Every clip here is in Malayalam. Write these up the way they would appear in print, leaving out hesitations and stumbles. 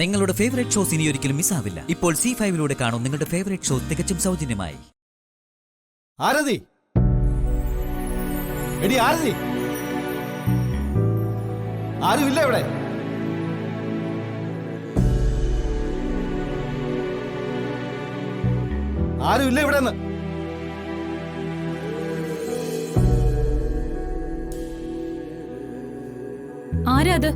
നിങ്ങളുടെ ഫേവറേറ്റ് ഷോസ് ഇനി ഒരിക്കലും മിസ്സാവില്ല. ഇപ്പോൾ C5 കാണും നിങ്ങളുടെ ഫേവറേറ്റ് ഷോ തികച്ചും സൗജന്യമായി. ആരതി, എടി ആരതി, ആരുമില്ല ഇവിടെ? ആരുമില്ല ഇവിടെ നിന്ന്? ആരാ അത്?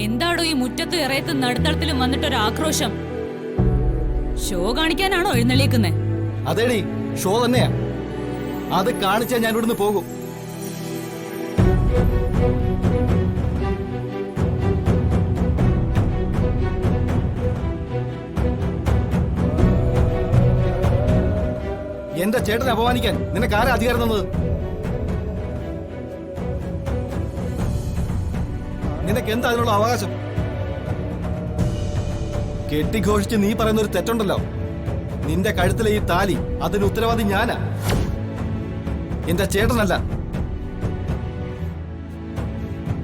എന്താടോ ഈ മുറ്റത്ത് ഇറയത്ത് നടുത്തളത്തിലും വന്നിട്ടൊരു ആക്രോശം? ഷോ കാണിക്കാനാണോ എഴുന്നള്ളിക്കുന്നേ? അതേടി, ഷോ തന്നെയാ. അത് കാണിച്ചാ ഞാൻ ഇവിടുന്ന് പോകും. എന്റെ ചേട്ടനെ അപമാനിക്കാൻ നിനക്ക് ആരാ അധികാരം തന്നത്? നിനക്ക് എന്താ അതിനുള്ള അവകാശം? കെട്ടിഘോഷിച്ച് നീ പറയുന്ന ഒരു തെറ്റുണ്ടല്ലോ. നിന്റെ കഴുത്തിലെ ഈ താലി, അതിന് ഉത്തരവാദി ഞാനാ, എന്റെ ചേട്ടനല്ല.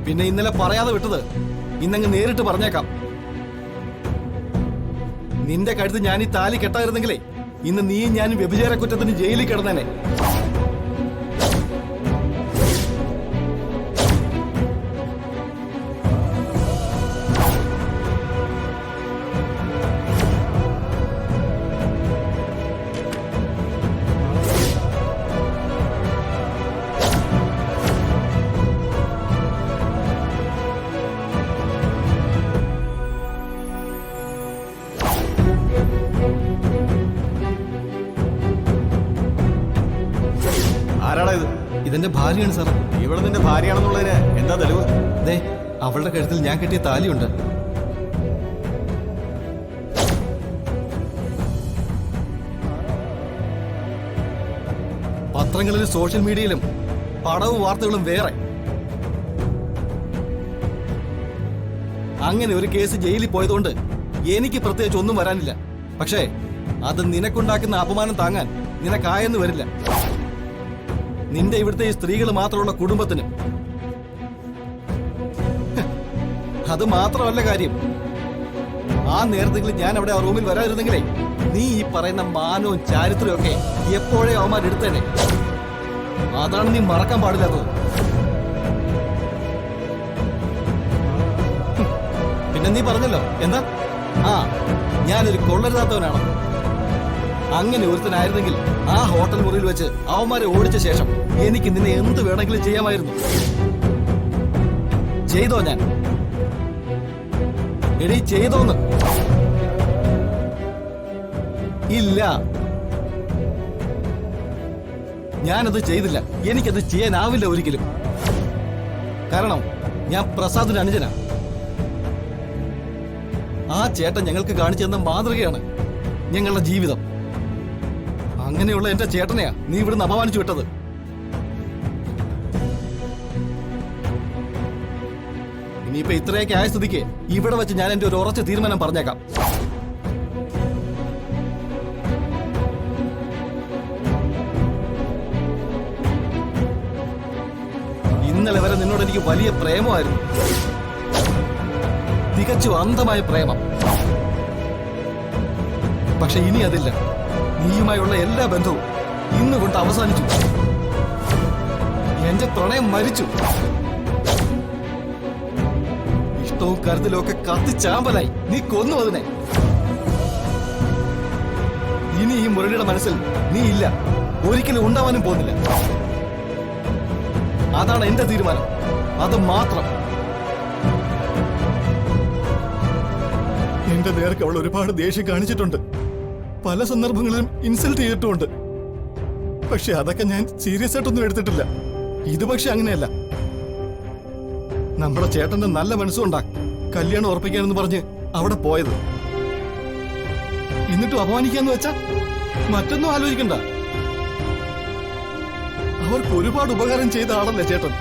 പിന്നെ ഇന്നലെ പറയാതെ വിട്ടത് ഇന്നങ്ങ് നേരിട്ട് പറഞ്ഞേക്കാം. നിന്റെ കഴുത്ത് ഞാൻ ഈ താലി കെട്ടായിരുന്നെങ്കിലേ ഇന്ന് നീയും ഞാനും വ്യഭിചാര കുറ്റത്തിന് ജയിലിൽ കിടന്നേനെ. ആരാടാ ഇത്? ഇതെന്റെ ഭാര്യയാണ് സാർ. ഇവിടെ നിന്റെ ഭാര്യയാണെന്നുള്ളതിന് എന്താ തെളിവ്? ദേ, അവളുടെ കഴുത്തിൽ ഞാൻ കെട്ടിയ താലിയുണ്ട്. പത്രങ്ങളിലും സോഷ്യൽ മീഡിയയിലും പടവും വാർത്തകളും വേറെ. അങ്ങനെ ഒരു കേസ് ജയിലിൽ പോയതുകൊണ്ട് എനിക്ക് പ്രത്യേകിച്ച് ഒന്നും വരാനില്ല. പക്ഷേ അത് നിനക്കുണ്ടാക്കുന്ന അപമാനം താങ്ങാൻ നിനക്കായെന്ന് വരില്ല. നിന്റെ ഇവിടുത്തെ ഈ സ്ത്രീകൾ മാത്രമുള്ള കുടുംബത്തിന്. അത് മാത്രമല്ല കാര്യം, ആ നേരത്തെങ്കിലും ഞാൻ അവിടെ ആ റൂമിൽ വരാതിരുന്നെങ്കിലേ നീ ഈ പറയുന്ന മാനവും ചാരിത്രവും ഒക്കെ എപ്പോഴേ അവന്മാർ എടുത്തേനെ. അതാണ് നീ മറക്കാൻ പാടില്ലാത്തത്. പിന്നെ നീ പറഞ്ഞല്ലോ എന്താ, ഞാനൊരു കൊള്ളരുതാത്തവനാണ്. അങ്ങനെ ഒരുത്തനായിരുന്നെങ്കിൽ ആ ഹോട്ടൽ മുറിയിൽ വെച്ച് അവന്മാരെ ഓടിച്ച ശേഷം എനിക്ക് നിന്നെ എന്ത് വേണമെങ്കിലും ചെയ്യാമായിരുന്നു. ചെയ്തോ ഞാൻ? എടീ, ചെയ്തോന്ന്? ഇല്ല, ഞാനത് ചെയ്തില്ല. എനിക്കത് ചെയ്യാനാവില്ല ഒരിക്കലും. കാരണം ഞാൻ പ്രസാദിന്റെ അനുജനാ. ആ ചേട്ടൻ ഞങ്ങൾക്ക് കാണിച്ചു തന്ന മാതൃകയാണ് ഞങ്ങളുടെ ജീവിതം. അങ്ങനെയുള്ള എന്റെ ചേട്ടനെയാ നീ ഇവിടുന്ന് അപമാനിച്ചു വിട്ടത്. ഇനിയിപ്പോ ഇത്രയൊക്കെ ആയ സ്ഥിതിക്ക് ഇവിടെ വെച്ച് ഞാൻ എന്റെ ഒരു ഉറച്ച തീരുമാനം പറഞ്ഞേക്കാം. ഇന്നലെ വരെ നിന്നോട് എനിക്ക് വലിയ പ്രേമമായിരുന്നു, തികച്ചും അന്ധമായ പ്രേമം. പക്ഷെ ഇനി അതില്ല. നീയുമായുള്ള എല്ലാ ബന്ധവും ഇന്നുകൊണ്ട് അവസാനിച്ചു. എന്റെ പ്രണയം മരിച്ചു. ഇഷ്ടവും കരുതലും ഒക്കെ കത്തിച്ചാമ്പലായി നീ കൊന്നു അതിനെ. ഇനി ഈ മുരളിയുടെ മനസ്സിൽ നീ ഇല്ല, ഒരിക്കലും ഉണ്ടാവാനും പോകുന്നില്ല. അതാണ് എന്റെ തീരുമാനം, അത് മാത്രം. എന്റെ നേർക്ക് അവൾ ഒരുപാട് ദേഷ്യം കാണിച്ചിട്ടുണ്ട്, പല സന്ദർഭങ്ങളിലും ഇൻസൾട്ട് ചെയ്തിട്ടുമുണ്ട്. പക്ഷെ അതൊക്കെ ഞാൻ സീരിയസ് ആയിട്ടൊന്നും എടുത്തിട്ടില്ല. ഇത് പക്ഷെ അങ്ങനെയല്ല. നമ്മുടെ ചേട്ടന്റെ നല്ല മനസ്സുകൊണ്ടാ കല്യാണം ഉറപ്പിക്കാനെന്ന് പറഞ്ഞ് അവിടെ പോയത്. എന്നിട്ടും അപമാനിക്കാന്ന് വെച്ചാ മറ്റൊന്നും ആലോചിക്കണ്ട. അവർക്ക് ഒരുപാട് ഉപകാരം ചെയ്ത ആളല്ലേ ചേട്ടൻ,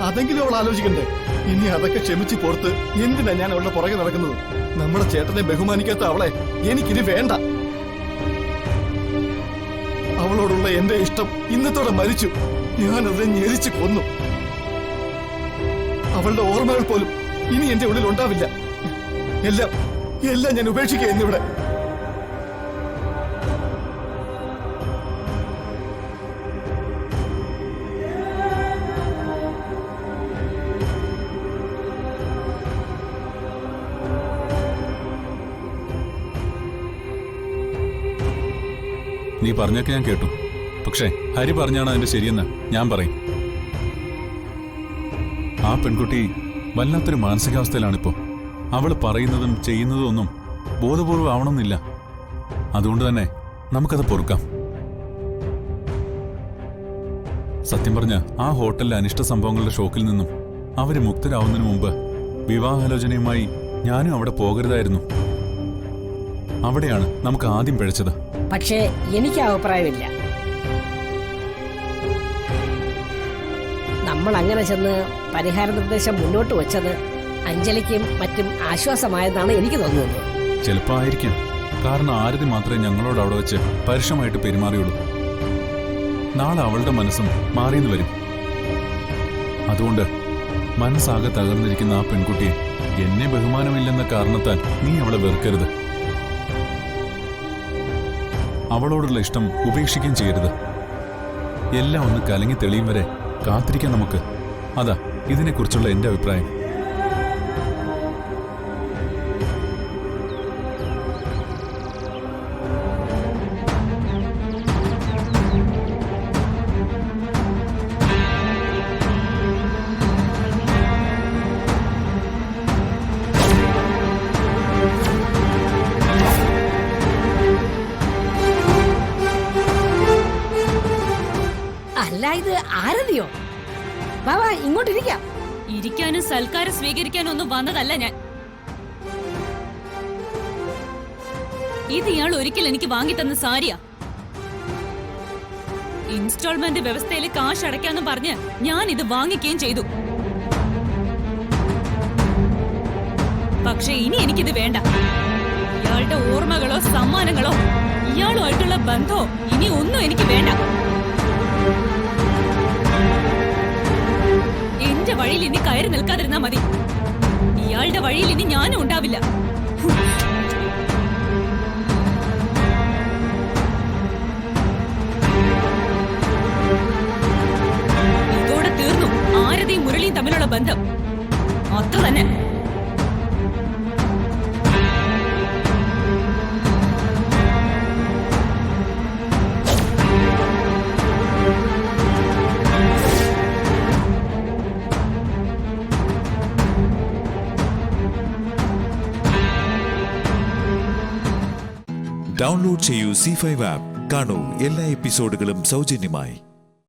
അതെങ്കിലും അവൾ ആലോചിക്കണ്ടേ? ഇനി അതൊക്കെ ക്ഷമിച്ച് പുറത്ത് എന്തിനാ ഞാൻ അവളുടെ പുറകെ നടക്കുന്നത്? നമ്മുടെ ചേട്ടനെ ബഹുമാനിക്കാത്ത അവളെ എനിക്കിനി വേണ്ട. അവളോടുള്ള എന്റെ ഇഷ്ടം ഇന്നത്തോടെ മരിച്ചു. ഞാനതിനെ ഞെരിച്ചു കൊന്നു. അവളുടെ ഓർമ്മകൾ പോലും ഇനി എന്റെ ഉള്ളിൽ ഉണ്ടാവില്ല. എല്ലാം എല്ലാം ഞാൻ ഉപേക്ഷിക്കുക എന്നിവിടെ. നീ പറഞ്ഞൊക്കെ ഞാൻ കേട്ടു. പക്ഷേ ഹരി പറഞ്ഞാണ് അതിന്റെ ശരിയെന്ന് ഞാൻ പറയും. ആ പെൺകുട്ടി വല്ലാത്തൊരു മാനസികാവസ്ഥയിലാണിപ്പോ. അവള് പറയുന്നതും ചെയ്യുന്നതും ഒന്നും ബോധപൂർവ്വം ആവണമെന്നില്ല. അതുകൊണ്ട് തന്നെ നമുക്കത് പൊറുക്കാം. സത്യം പറഞ്ഞ ആ ഹോട്ടലിലെ അനിഷ്ട സംഭവങ്ങളുടെ ഷോക്കിൽ നിന്നും അവര് മുക്തരാവുന്നതിന് മുമ്പ് വിവാഹാലോചനയുമായി ഞാനും അവിടെ പോകരുതായിരുന്നു. അവിടെയാണ് നമുക്ക് ആദ്യം പിഴച്ചത്. പക്ഷേ എനിക്ക് അഭിപ്രായമില്ല. നമ്മൾ അങ്ങനെ ചെന്ന് പരിഹാര നിർദ്ദേശം മുന്നോട്ട് വെച്ചത് അഞ്ജലിക്കും മറ്റും ആശ്വാസമായെന്നാണ് എനിക്ക് തോന്നുന്നത്. ചിലപ്പോ ആയിരിക്കും. കാരണം ആരതി മാത്രമേ ഞങ്ങളോട് അവിടെ വെച്ച് പരുഷമായിട്ട് പെരുമാറിയുള്ളൂ. നാളെ അവളുടെ മനസ്സും മാറിയെന്ന് വരും. അതുകൊണ്ട് മനസ്സാകെ തകർന്നിരിക്കുന്ന ആ പെൺകുട്ടിയെ എന്നെ ബഹുമാനമില്ലെന്ന കാരണത്താൽ നീ അവളെ വെറുക്കരുത്. അവളോടുള്ള ഇഷ്ടം ഉപേക്ഷിക്കുകയും ചെയ്യരുത്. എല്ലാം ഒന്ന് കലങ്ങി തെളിയും വരെ കാത്തിരിക്കാൻ നമുക്ക്. അതാ ഇതിനെക്കുറിച്ചുള്ള എന്റെ അഭിപ്രായം. അല്ല, ഇത് ആരതിയോ? ബാബാ, ഇങ്ങോട്ടിരിക്കാം. ഇരിക്കാനും സൽക്കാരം സ്വീകരിക്കാനും ഒന്നും വന്നതല്ല ഞാൻ. ഇത് ഇയാൾ ഒരിക്കൽ എനിക്ക് വാങ്ങിത്തന്ന സാരിയാ. ഇൻസ്റ്റാൾമെന്റ് വ്യവസ്ഥയിൽ കാശ് അടയ്ക്കാന്ന് പറഞ്ഞ് ഞാൻ ഇത് വാങ്ങിക്കുകയും ചെയ്തു. പക്ഷെ ഇനി എനിക്കിത് വേണ്ട. ഇയാളുടെ ഓർമ്മകളോ സമ്മാനങ്ങളോ ഇയാളുമായിട്ടുള്ള ബന്ധമോ ഇനി ഒന്നും എനിക്ക് വേണ്ട. എന്റെ വഴിയിൽ ഇനി കയറി നിൽക്കാതിരുന്നാ മതി. ഇയാളുടെ വഴിയിൽ ഇനി ഞാനും ഉണ്ടാവില്ല. ഇതോടെ തീർന്നു ആരതിയും മുരളിയും തമ്മിലുള്ള ബന്ധം. അത്ര തന്നെ. ഡൗൺലോഡ് ചെയ്യൂ C5 ആപ്പ്. കാണൂ എല്ലാ എപ്പിസോഡുകളും സൗജന്യമായി.